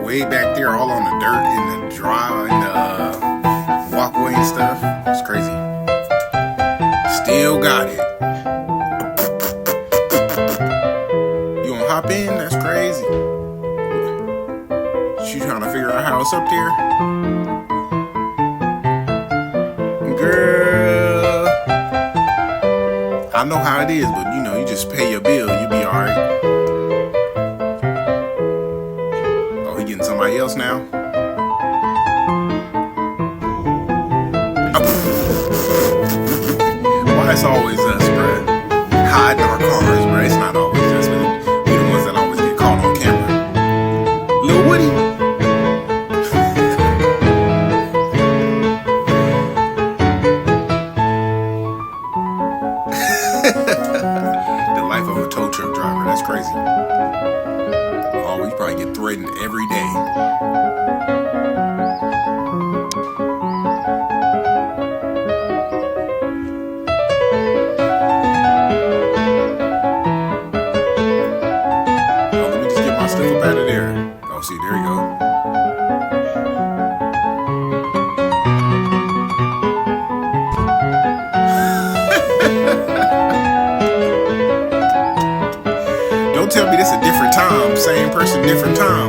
way back there, all on the dirt and the dry and the walkway and stuff. It's crazy. Still got it. You gonna hop in? That's crazy. She trying to figure out how it's up there. Girl, I know how it is, but you know, you just pay your bill, you be alright. Oh, he getting somebody else now? Why it's always us, bruh? Hiding our cars, bruh. It's not always us, but we the ones that always get caught on camera. Lil Woody. The life of a tow truck driver, that's crazy. Oh, we probably get threatened every day. Oh, let me just get my stuff up out of there. Oh, see, there you go. Don't tell me this a different time. Same person, different time.